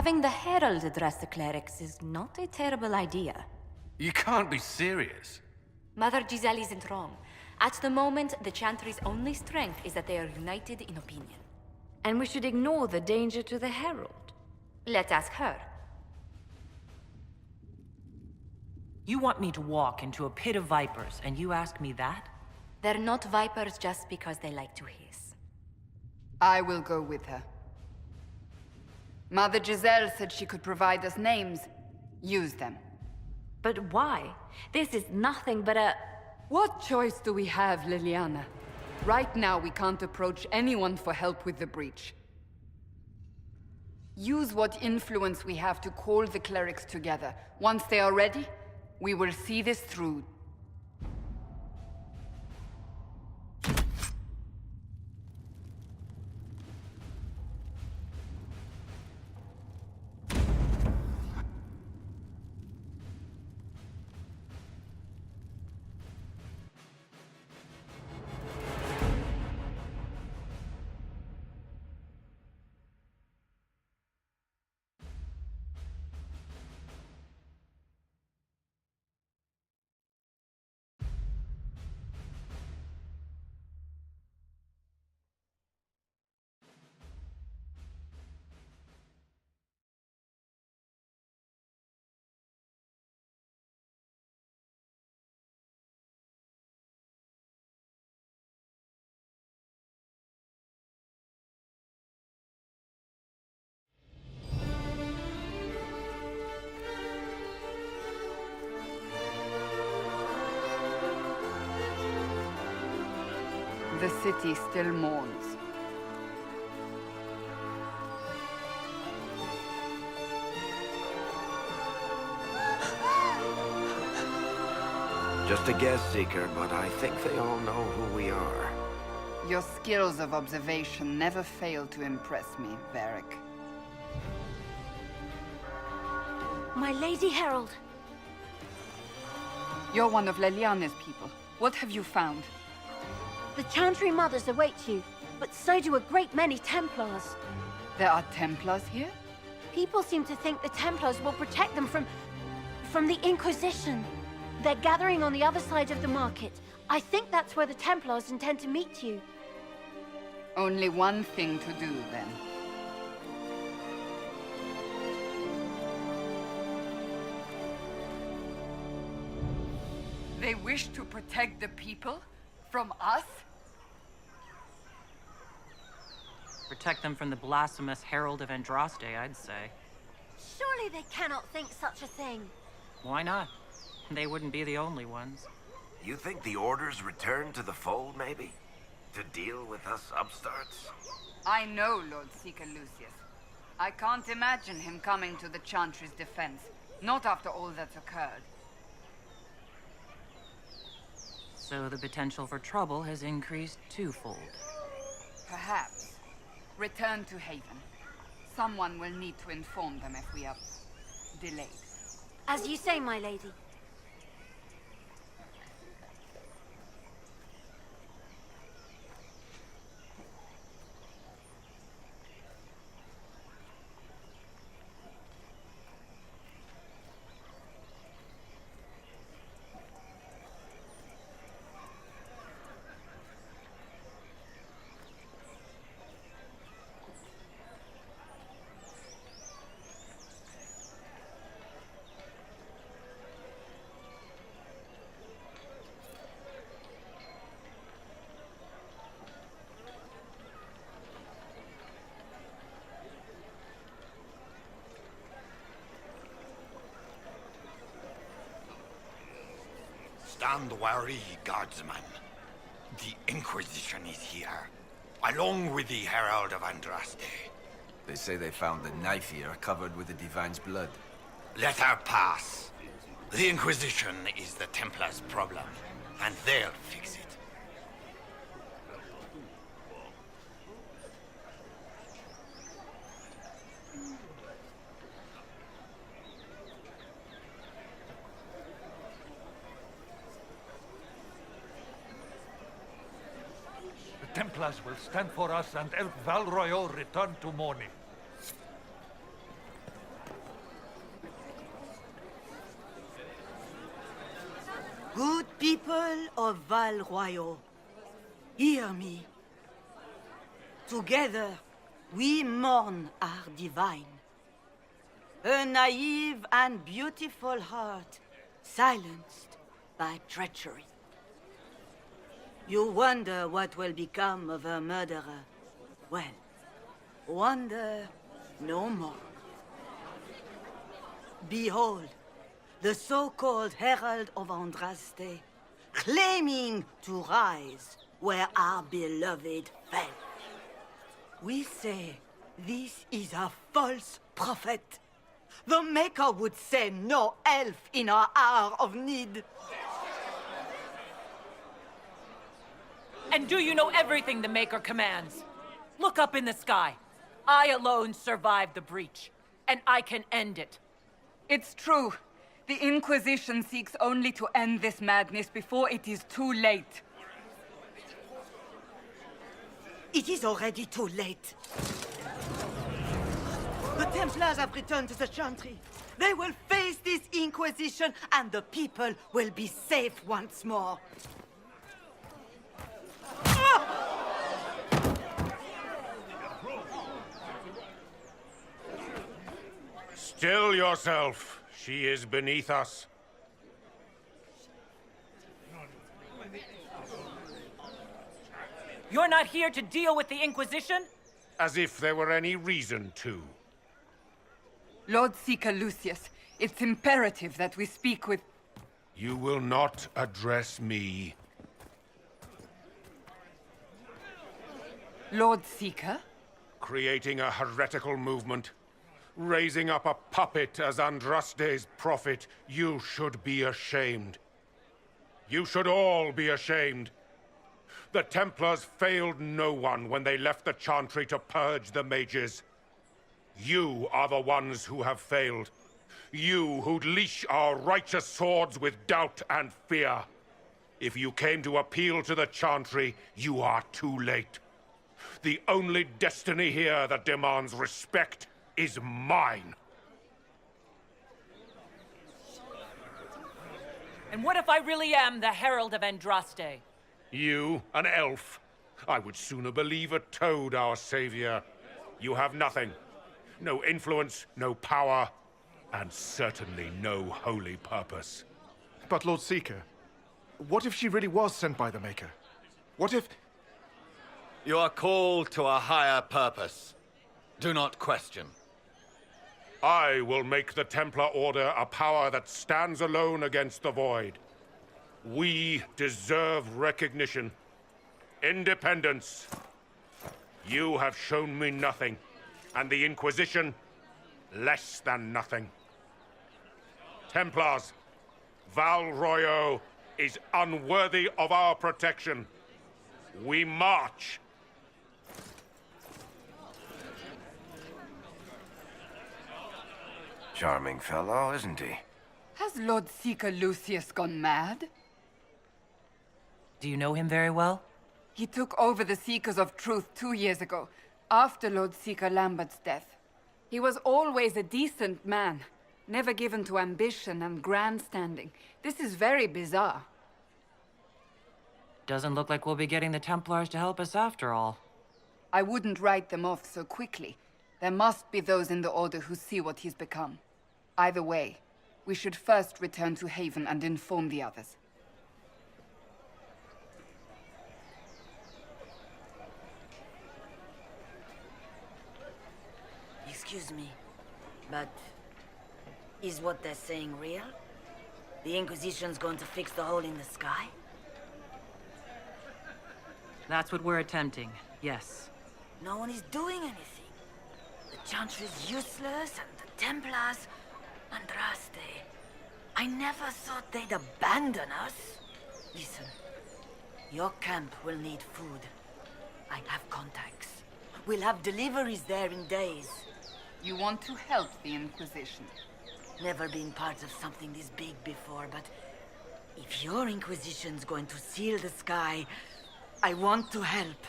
Having the Herald address the clerics is not a terrible idea. You can't be serious. Mother Giselle isn't wrong. At the moment, the chantry's only strength is that they are united in opinion. And we should ignore the danger to the Herald. Let's ask her. You want me to walk into a pit of vipers, and you ask me that? They're not vipers just because they like to hiss. I will go with her. Mother Giselle said she could provide us names. Use them. But why? This is nothing but a... What choice do we have, Liliana? Right now, we can't approach anyone for help with the breach. Use what influence we have to call the clerics together. Once they are ready, we will see this through. The city still mourns. Just a guess, Seeker, but I think they all know who we are. Your skills of observation never fail to impress me, Varric. My Lady Herald. You're one of Leliane's people. What have you found? The Chantry Mothers await you, but so do a great many Templars. There are Templars here? People seem to think the Templars will protect them from the Inquisition. They're gathering on the other side of the market. I think that's where the Templars intend to meet you. Only one thing to do, then. They wish to protect the people? From us? Protect them from the blasphemous Herald of Andraste, I'd say. Surely they cannot think such a thing. Why not? They wouldn't be the only ones. You think the Order's return to the fold, maybe? To deal with us upstarts? I know Lord Seeker Lucius. I can't imagine him coming to the Chantry's defense. Not after all that's occurred. So the potential for trouble has increased twofold. Perhaps. Return to Haven. Someone will need to inform them if we are delayed. As you say, my lady. Stand wary, guardsman. The Inquisition is here, along with the Herald of Andraste. They say they found the knife here covered with the Divine's blood. Let her pass. The Inquisition is the Templars' problem, and they'll fix it. The Templars will stand for us and help Val Royal return to mourning. Good people of Val Royal, hear me. Together, we mourn our divine. Her naive and beautiful heart silenced by treachery. You wonder what will become of her murderer. Well, wonder no more. Behold, the so-called Herald of Andraste, claiming to rise where our beloved fell. We say this is a false prophet. The Maker would send no elf in our hour of need. And do you know everything the Maker commands? Look up in the sky. I alone survived the breach, and I can end it. It's true. The Inquisition seeks only to end this madness before it is too late. It is already too late. The Templars have returned to the chantry. They will face this Inquisition, and the people will be safe once more. Still yourself. She is beneath us. You're not here to deal with the Inquisition? As if there were any reason to. Lord Seeker Lucius, it's imperative that we speak with... You will not address me. Lord Seeker? Creating a heretical movement. Raising up a puppet as Andraste's prophet. You should be ashamed. You should all be ashamed. The Templars failed no one when they left the Chantry to purge the mages. You are the ones who have failed. You who'd leash our righteous swords with doubt and fear. If you came to appeal to the Chantry, you are too late. The only destiny here that demands respect is mine. And what if I really am the Herald of Andraste? You, an elf? I would sooner believe a toad our savior. You have nothing. No influence, no power, and certainly no holy purpose. But Lord Seeker, what if she really was sent by the Maker? What if... You are called to a higher purpose. Do not question. I will make the Templar Order a power that stands alone against the Void. We deserve recognition. Independence. You have shown me nothing, and the Inquisition, less than nothing. Templars, Val Royal is unworthy of our protection. We march. Charming fellow, isn't he? Has Lord Seeker Lucius gone mad? Do you know him very well? He took over the Seekers of Truth 2 years ago, after Lord Seeker Lambert's death. He was always a decent man, never given to ambition and grandstanding. This is very bizarre. Doesn't look like we'll be getting the Templars to help us after all. I wouldn't write them off so quickly. There must be those in the Order who see what he's become. Either way, we should first return to Haven and inform the others. Excuse me, but is what they're saying real? The Inquisition's going to fix the hole in the sky? That's what we're attempting, yes. No one is doing anything. The Chantry's useless, and the Templars... Andraste... I never thought they'd abandon us. Listen, your camp will need food. I have contacts. We'll have deliveries there in days. You want to help the Inquisition? Never been part of something this big before, but... if your Inquisition's going to seal the sky, I want to help.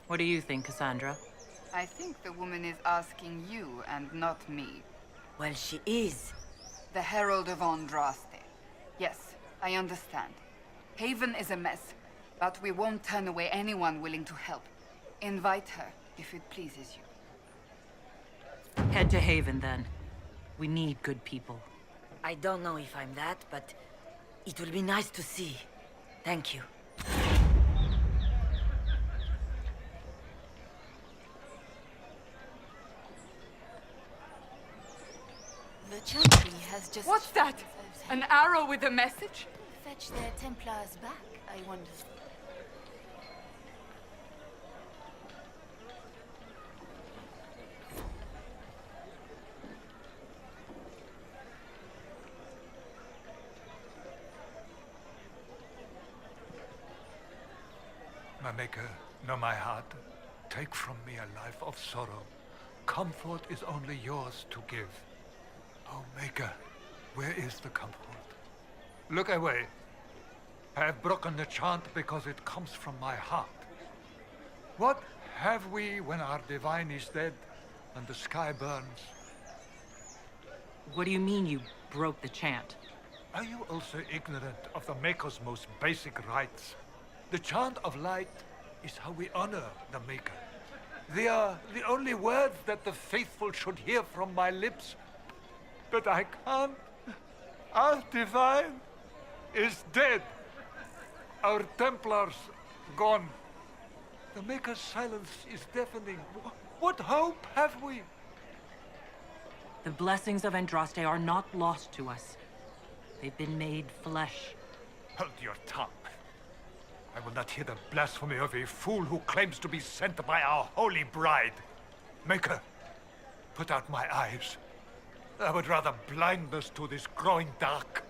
What do you think, Cassandra? I think the woman is asking you and not me. Well, she is. The Herald of Andraste. Yes, I understand. Haven is a mess, but we won't turn away anyone willing to help. Invite her, if it pleases you. Head to Haven, then. We need good people. I don't know if I'm that, but it will be nice to see. Thank you. The chantry has just... What's that? An arrow with a message? Fetch their Templars back, I wonder. My Maker, know my heart. Take from me a life of sorrow. Comfort is only yours to give. Oh, Maker, where is the comfort? Look away. I have broken the chant because it comes from my heart. What have we when our divine is dead and the sky burns? What do you mean you broke the chant? Are you also ignorant of the Maker's most basic rites? The chant of light is how we honor the Maker. They are the only words that the faithful should hear from my lips. But I can't. Our divine is dead. Our Templars gone. The Maker's silence is deafening. What hope have we? The blessings of Andraste are not lost to us. They've been made flesh. Hold your tongue. I will not hear the blasphemy of a fool who claims to be sent by our holy bride. Maker, put out my eyes. I would rather blindness to this growing dark.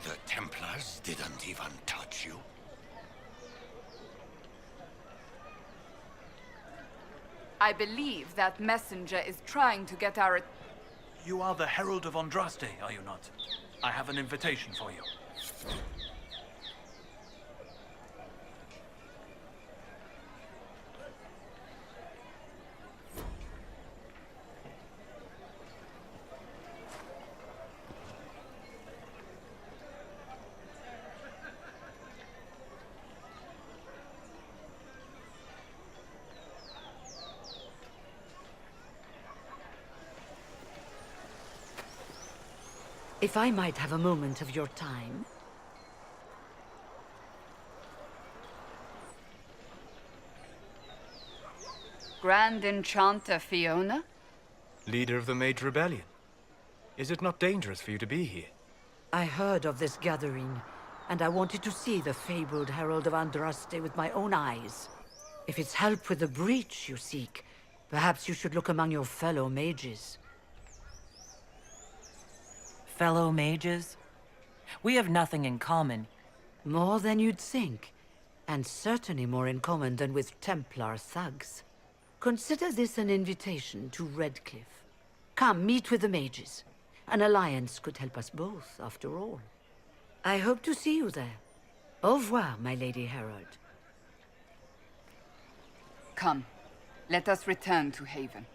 The Templars didn't even touch you. I believe that messenger is trying to get our... You are the Herald of Andraste, are you not? I have an invitation for you. If I might have a moment of your time. Grand Enchanter Fiona? Leader of the Mage Rebellion. Is it not dangerous for you to be here? I heard of this gathering, and I wanted to see the fabled Herald of Andraste with my own eyes. If it's help with the breach you seek, perhaps you should look among your fellow mages. Fellow mages? We have nothing in common. More than you'd think, and certainly more in common than with Templar thugs. Consider this an invitation to Redcliffe. Come, meet with the mages. An alliance could help us both, after all. I hope to see you there. Au revoir, my Lady Herald. Come, let us return to Haven.